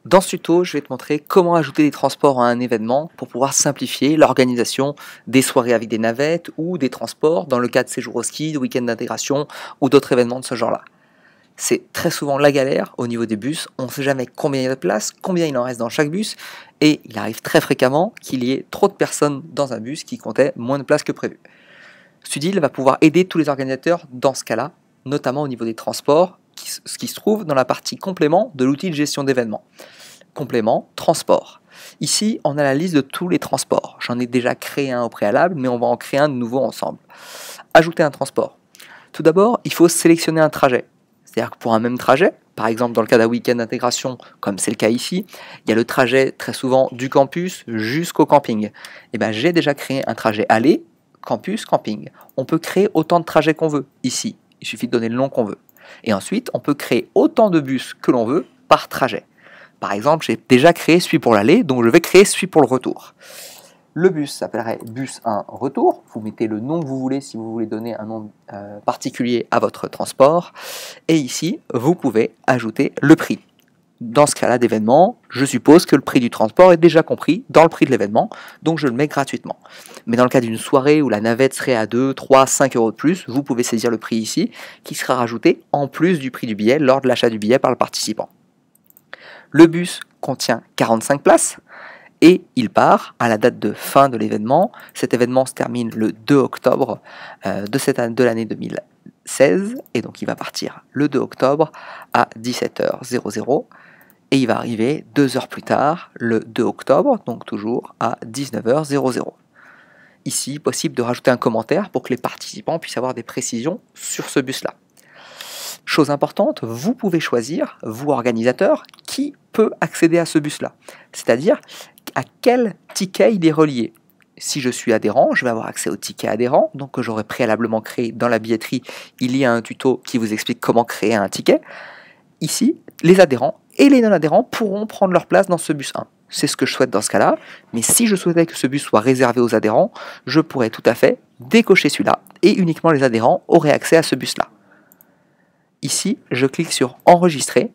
Dans ce tuto, je vais te montrer comment ajouter des transports à un événement pour pouvoir simplifier l'organisation des soirées avec des navettes ou des transports dans le cas de séjours au ski, de week-end d'intégration ou d'autres événements de ce genre-là. C'est très souvent la galère au niveau des bus, on ne sait jamais combien il y a de place, combien il en reste dans chaque bus, et il arrive très fréquemment qu'il y ait trop de personnes dans un bus qui comptait moins de place que prévu. Studil va pouvoir aider tous les organisateurs dans ce cas-là, notamment au niveau des transports, ce qui se trouve dans la partie complément de l'outil de gestion d'événements. Complément, transport. Ici, on a la liste de tous les transports. J'en ai déjà créé un au préalable, mais on va en créer un de nouveau ensemble. Ajouter un transport. Tout d'abord, il faut sélectionner un trajet. C'est-à-dire que pour un même trajet, par exemple dans le cas d'un week-end d'intégration, comme c'est le cas ici, il y a le trajet très souvent du campus jusqu'au camping. Et bien, j'ai déjà créé un trajet aller, campus, camping. On peut créer autant de trajets qu'on veut ici. Il suffit de donner le nom qu'on veut. Et ensuite, on peut créer autant de bus que l'on veut par trajet. Par exemple, j'ai déjà créé celui pour l'aller, donc je vais créer celui pour le retour. Le bus s'appellerait bus 1 retour. Vous mettez le nom que vous voulez si vous voulez donner un nom particulier à votre transport. Et ici, vous pouvez ajouter le prix. Dans ce cas-là d'événement, je suppose que le prix du transport est déjà compris dans le prix de l'événement, donc je le mets gratuitement. Mais dans le cas d'une soirée où la navette serait à 2, 3, 5 euros de plus, vous pouvez saisir le prix ici, qui sera rajouté en plus du prix du billet lors de l'achat du billet par le participant. Le bus contient 45 places et il part à la date de fin de l'événement. Cet événement se termine le 2 octobre de l'année 2016 et donc il va partir le 2 octobre à 17h00 et il va arriver 2 heures plus tard, le 2 octobre, donc toujours à 19h00. Ici, possible de rajouter un commentaire pour que les participants puissent avoir des précisions sur ce bus-là. Chose importante, vous pouvez choisir, vous organisateurs, qui peut accéder à ce bus-là. C'est-à-dire à quel ticket il est relié. Si je suis adhérent, je vais avoir accès au ticket adhérent, donc que j'aurais préalablement créé dans la billetterie. Il y a un tuto qui vous explique comment créer un ticket. Ici, les adhérents et les non-adhérents pourront prendre leur place dans ce bus 1. C'est ce que je souhaite dans ce cas-là, mais si je souhaitais que ce bus soit réservé aux adhérents, je pourrais tout à fait décocher celui-là, et uniquement les adhérents auraient accès à ce bus-là. Ici, je clique sur enregistrer,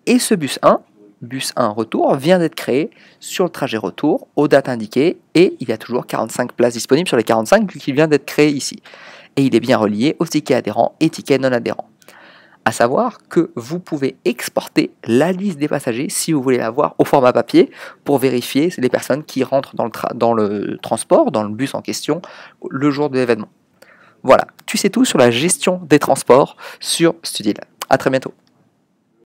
et ce bus 1 retour, vient d'être créé sur le trajet retour, aux dates indiquées, et il y a toujours 45 places disponibles sur les 45 vu qu'il vient d'être créé ici. Et il est bien relié aux tickets adhérents et tickets non adhérents. À savoir que vous pouvez exporter la liste des passagers si vous voulez la voir au format papier pour vérifier les personnes qui rentrent dans le transport, dans le bus en question, le jour de l'événement. Voilà, tu sais tout sur la gestion des transports sur Studil. À très bientôt.